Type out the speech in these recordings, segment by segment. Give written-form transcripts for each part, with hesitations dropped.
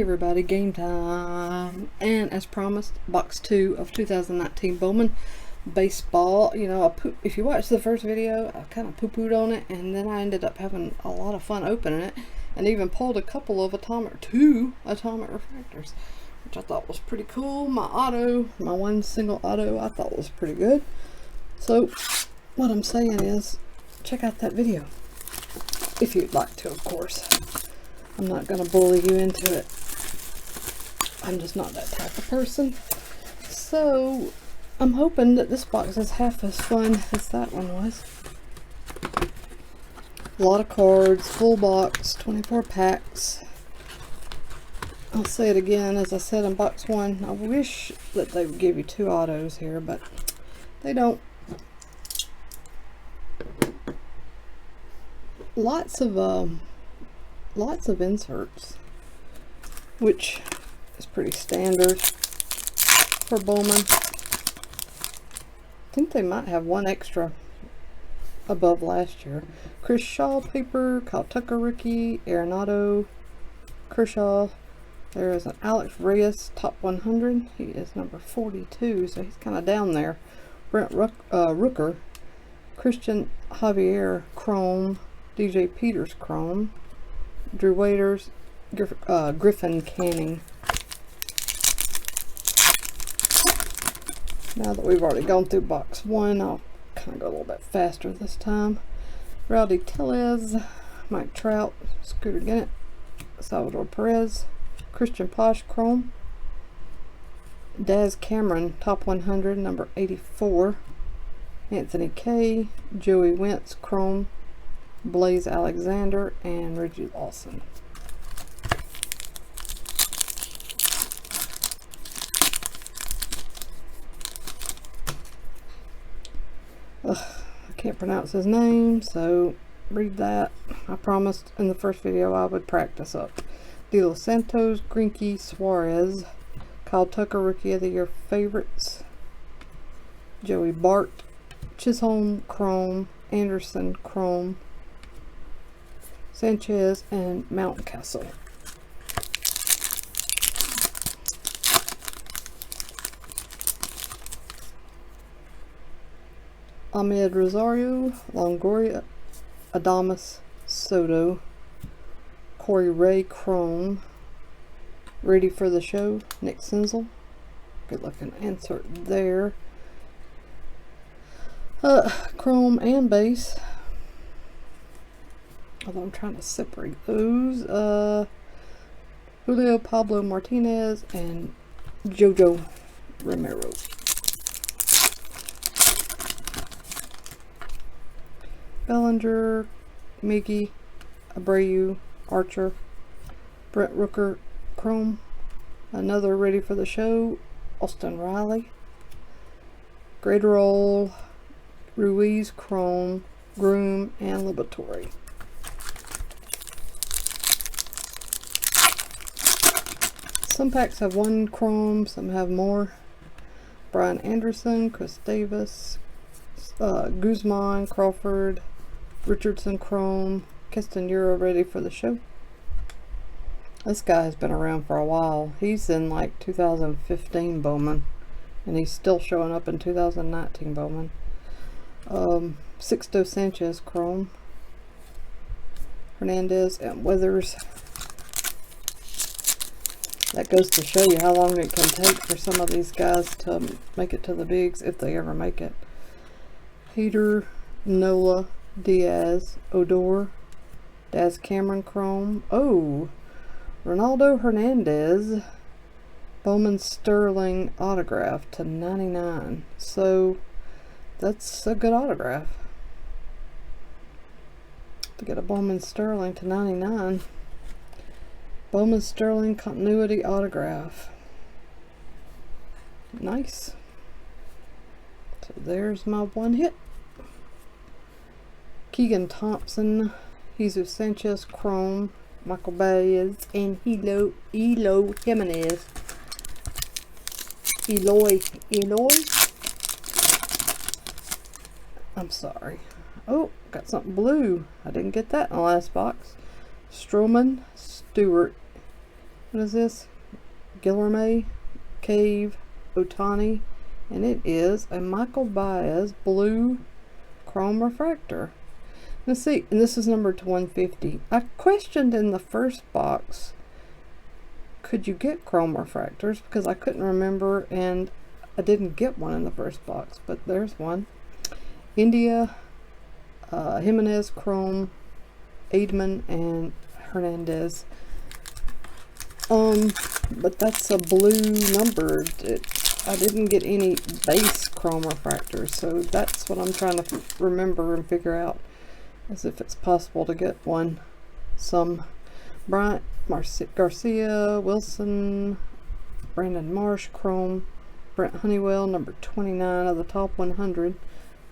everybody, game time, and as promised, box 2 of 2019 Bowman baseball. You know, if you watch the first video, I kind of poo-pooed on it, and then I ended up having a lot of fun opening it, and even pulled a couple of two atomic refractors, which I thought was pretty cool. My one single auto, I thought was pretty good. So what I'm saying is, check out that video if you'd like to, of course. I'm not going to bully you into it. I'm just not that type of person. So I'm hoping that this box is half as fun as that one was. A lot of cards, full box, 24 packs. I'll say it again, as I said in box 1, I wish that they would give you 2 autos here, but they don't. Lots of inserts, which is pretty standard for Bowman. I think they might have one extra above last year. Chris Shaw paper, Kyle Tucker rookie, Arenado, Kershaw. There is an Alex Reyes top 100. He is number 42, so he's kind of down there. Brent Rooker, Christian Javier chrome, DJ Peters chrome, Drew Waiters, Griffin Canning. Now that we've already gone through box 1, I'll kind of go a little bit faster this time. Rowdy Tellez, Mike Trout, Scooter Gennett, Salvador Perez, Christian Posh chrome, Daz Cameron top 100 number 84, Anthony K, Joey Wentz chrome, Blaze Alexander, and Reggie Lawson. I can't pronounce his name, so read that. I promised in the first video I would practice up. De Los Santos, Greinke, Suarez, Kyle Tucker rookie of the year favorites, Joey Bart, Chisholm chrome, Anderson chrome, Sanchez, and Mountcastle. Ahmed Rosario, Longoria, Adamas Soto, Corey Ray chrome, ready for the show, Nick Senzel. Good looking insert there. Chrome and base. Although I'm trying to separate those. Julio Pablo Martinez and Jojo Romero. Bellinger, Miggy, Abreu, Archer, Brent Rooker chrome, another ready for the show, Austin Riley, Graterol, Ruiz chrome, Groom, and Liberatore. Some packs have 1 chrome, some have more. Brian Anderson, Chris Davis, Guzman, Crawford, Richardson chrome, Castanero ready for the show. This guy has been around for a while. He's in like 2015 Bowman, and he's still showing up in 2019 Bowman. Sixto Sanchez chrome, Hernandez, and Withers. That goes to show you how long it can take for some of these guys to make it to the bigs, if they ever make it. Peter, Nola, Diaz, Odor, Daz Cameron chrome. Oh, Ronaldo Hernandez, Bowman Sterling autograph to 99. So that's a good autograph. To get a Bowman Sterling to 99. Bowman Sterling continuity autograph. Nice. So there's my one hit. Keegan Thompson, Jesus Sanchez chrome, Michael Baez, and Eloy Jimenez. Eloy. I'm sorry. Oh, got something blue. I didn't get that in the last box. Stroman, Stewart, What is this? Guillerme Cave Otani, and it is a Michael Baez blue chrome refractor. Let's see, and this is numbered to 150. I questioned in the first box, could you get chrome refractors, because I couldn't remember, and I didn't get one in the first box, but there's one. India, Jimenez chrome, Aidman, and Hernandez. But that's a blue numbered. I didn't get any base chrome refractors, so that's what I'm trying to remember and figure out, as if it's possible to get one. Some Bryant, Garcia, Wilson, Brandon Marsh chrome, Brent Honeywell number 29 of the top 100,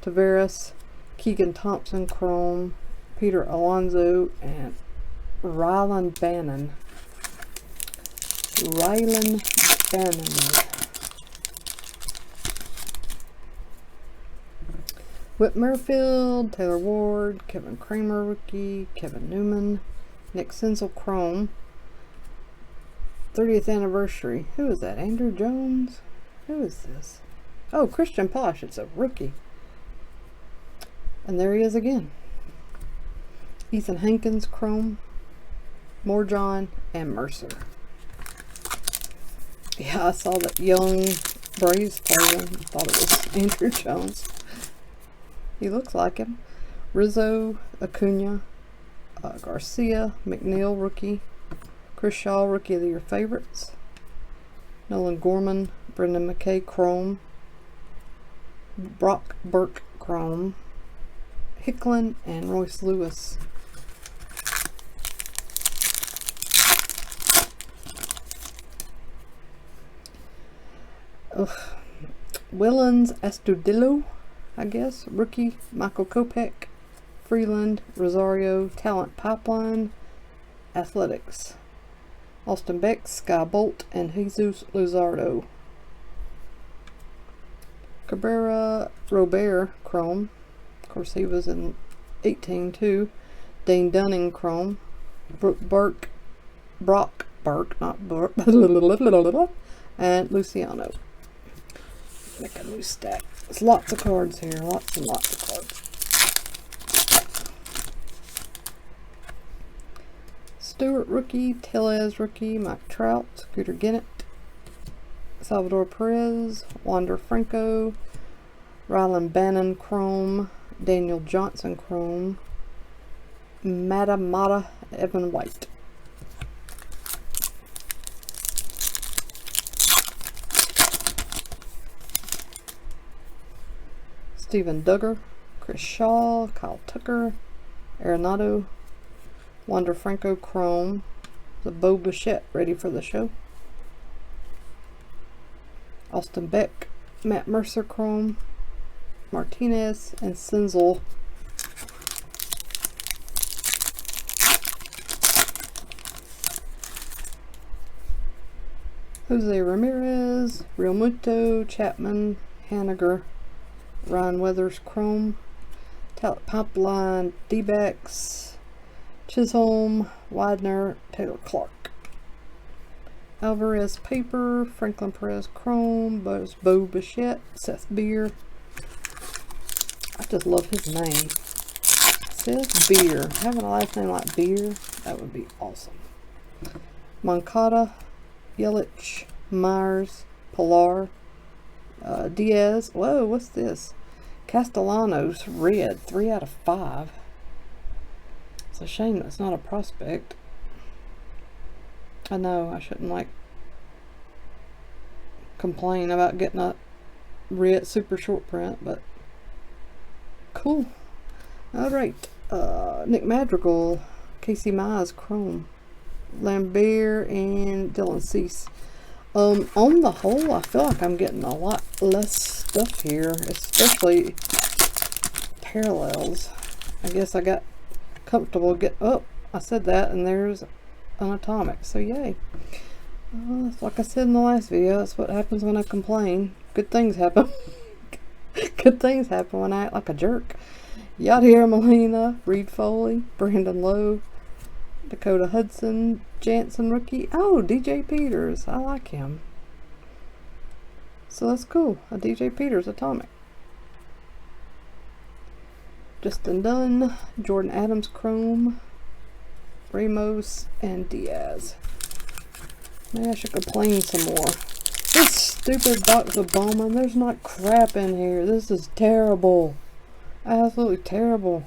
Taveras, Keegan Thompson chrome, Peter Alonso, and Rylan Bannon. Whit Merrifield, Taylor Ward, Kevin Kramer rookie, Kevin Newman, Nick Senzel chrome, 30th anniversary. Who is that? Andrew Jones? Who is this? Oh, Christian Posh. It's a rookie. And there he is again. Ethan Hankins chrome, Morjon, and Mercer. Yeah, I saw that young Braves player. I thought it was Andrew Jones. He looks like him. Rizzo, Acuna, Garcia, McNeil rookie, Chris Shaw rookie of the year favorites, Nolan Gorman, Brendan McKay chrome, Brock Burke chrome, Hicklin, and Royce Lewis. Willens Astudillo, I guess, rookie, Michael Kopech, Freeland, Rosario, Talent Pipeline, Athletics, Austin Beck, Sky Bolt, and Jesus Luzardo. Cabrera Robert chrome, of course he was in 18 too. Dane Dunning chrome, Brock Burke, not Burke, and Luciano. Make a new stack. There's lots of cards here, lots and lots of cards. Stewart rookie, Tellez rookie, Mike Trout, Scooter Gennett, Salvador Perez, Wander Franco, Rylan Bannon chrome, Daniel Johnson chrome, Mata, Evan White. Steven Duggar, Chris Shaw, Kyle Tucker, Arenado, Wander Franco chrome, the Bo Bichette ready for the show, Austin Beck, Matt Mercer chrome, Martinez, and Senzel. Jose Ramirez, Real Muto, Chapman, Haniger, Ryan Weathers chrome, Talent Pipeline, D-backs, Chisholm, Widener, Taylor Clark. Alvarez paper, Franklin Perez chrome, Bo Bichette, Seth Beer. I just love his name. Seth Beer. Having a last name like Beer, that would be awesome. Moncada, Yelich, Myers, Pilar, Diaz. Whoa, what's this? Castellanos red, 3 out of 5. It's a shame that's not a prospect. I know I shouldn't complain about getting a red super short print, but cool. Alright, Nick Madrigal, Casey Mize chrome, Lambert, and Dylan Cease. On the whole, I feel like I'm getting a lot less stuff here, especially parallels. I guess I got comfortable I said that, and there's an atomic, so yay. Like I said in the last video, that's what happens when I complain. Good things happen. Good things happen when I act like a jerk. Yadier Molina, Reed Foley, Brandon Lowe, Dakota Hudson, Jansen rookie. Oh, DJ Peters. I like him. So that's cool. A DJ Peters atomic. Justin Dunn, Jordan Adams chrome, Ramos, and Diaz. Maybe I should complain some more. This stupid box of Bowman, there's not crap in here. This is terrible. Absolutely terrible.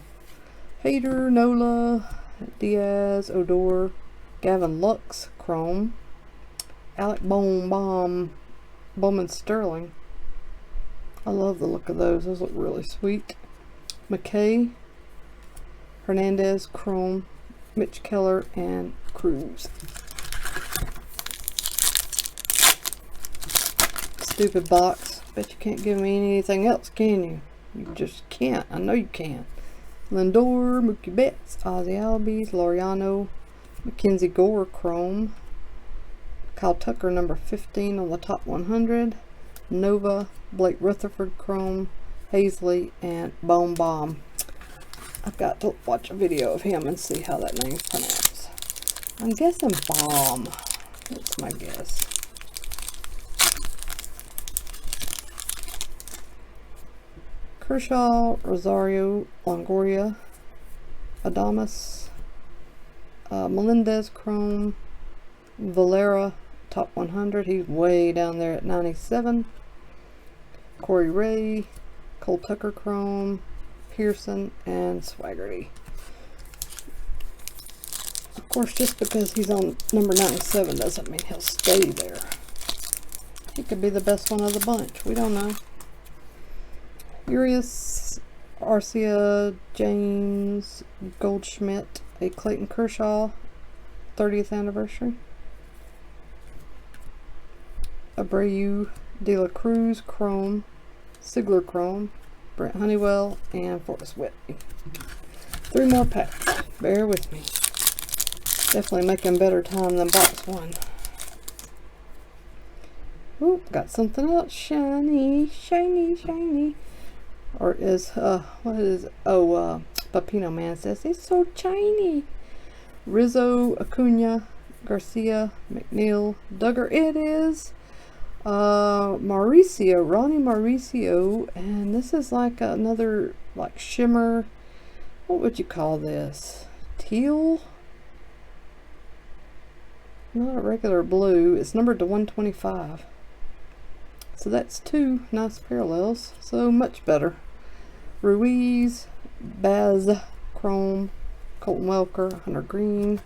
Hader, Nola, Diaz, Odor, Gavin Lux, chrome, Alec Bowman Sterling. I love the look of those. Those look really sweet. McKay, Hernandez, chrome, Mitch Keller, and Cruz. Stupid box. Bet you can't give me anything else, can you? You just can't. I know you can't. Lindor, Mookie Betts, Ozzie Albies, Laureano, Mackenzie Gore chrome, Kyle Tucker number 15 on the top 100, Nova, Blake Rutherford chrome, Hazley, and Bomb. I've got to watch a video of him and see how that name's pronounced. I'm guessing Bomb. That's my guess. Kershaw, Rosario, Longoria, Adames, Melendez chrome, Valera top 100. He's way down there at 97. Corey Ray, Cole Tucker chrome, Pearson, and Swaggerty. Of course, just because he's on number 97 doesn't mean he'll stay there. He could be the best one of the bunch. We don't know. Urias, Arcia, James, Goldschmidt, a Clayton Kershaw 30th anniversary. Abreu, De La Cruz chrome, Sigler chrome, Brent Honeywell, and Forrest Whitley. 3 more packs. Bear with me. Definitely making better time than box 1. Oop, got something else. Shiny, shiny, shiny. Or is, what is it? Oh, Papino Man says, it's so shiny. Rizzo, Acuna, Garcia, McNeil, Duggar, it is. Mauricio, Ronnie Mauricio, and this is like another, like, shimmer. What would you call this? Teal? Not a regular blue. It's numbered to 125. So that's 2 nice parallels. So much better. Ruiz, Baz, chrome, Colton Welker, Hunter Green.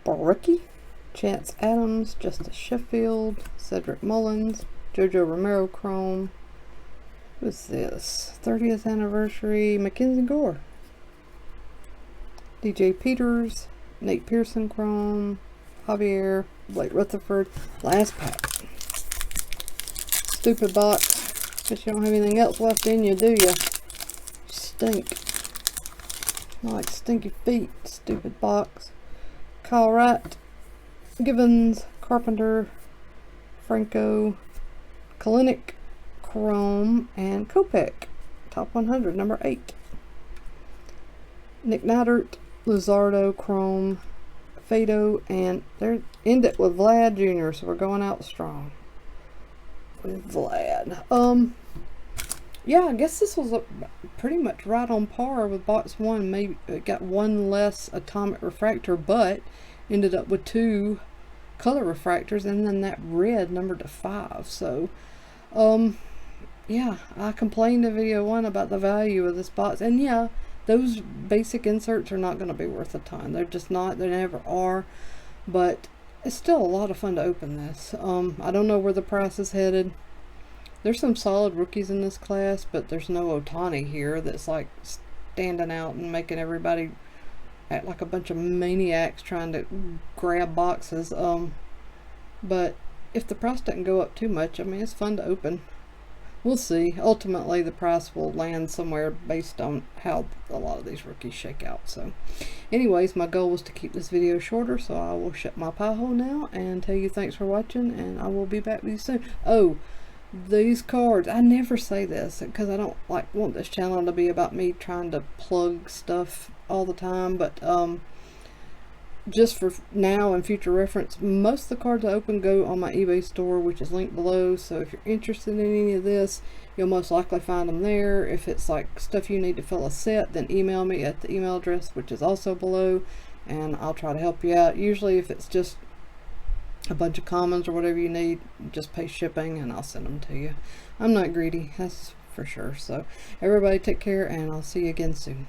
Barucki, Chance Adams, Justice Sheffield, Cedric Mullins, Jojo Romero chrome. What's this? 30th anniversary, Mackenzie Gore. DJ Peters, Nate Pearson chrome, Javier, Blake Rutherford. Last pack. Stupid box. Guess you don't have anything else left in you, do you? Stink. Smell like stinky feet. Stupid box. Kyle Wright, Givens, Carpenter, Franco, Kalinick, chrome, and Kopech, top 100, number 8. Nick Neidert, Luzardo, chrome, Fado, and they're end it with Vlad Jr., so we're going out strong with Vlad. Yeah, I guess this was pretty much right on par with box 1. Maybe it got 1 less atomic refractor, but ended up with 2 color refractors, and then that red numbered to 5. So, yeah, I complained in video 1 about the value of this box, and yeah, those basic inserts are not going to be worth a ton. They're just not. They never are. But it's still a lot of fun to open this. I don't know where the price is headed. There's some solid rookies in this class, but there's no Ohtani here that's like standing out and making everybody act like a bunch of maniacs trying to grab boxes. But if the price doesn't go up too much, I mean, it's fun to open. we'll see. Ultimately, the price will land somewhere based on how a lot of these rookies shake out. So anyways, my goal was to keep this video shorter, so I will shut my pie hole now and tell you thanks for watching, and I will be back with you soon. Oh, these cards, I never say this because I don't want this channel to be about me trying to plug stuff all the time, but just for now and future reference, most of the cards I open go on my eBay store, which is linked below. So if you're interested in any of this, you'll most likely find them there. If it's like stuff you need to fill a set, then email me at the email address, which is also below, and I'll try to help you out. Usually if it's just a bunch of commons or whatever you need, just pay shipping and I'll send them to you. I'm not greedy, that's for sure. So everybody take care, and I'll see you again soon.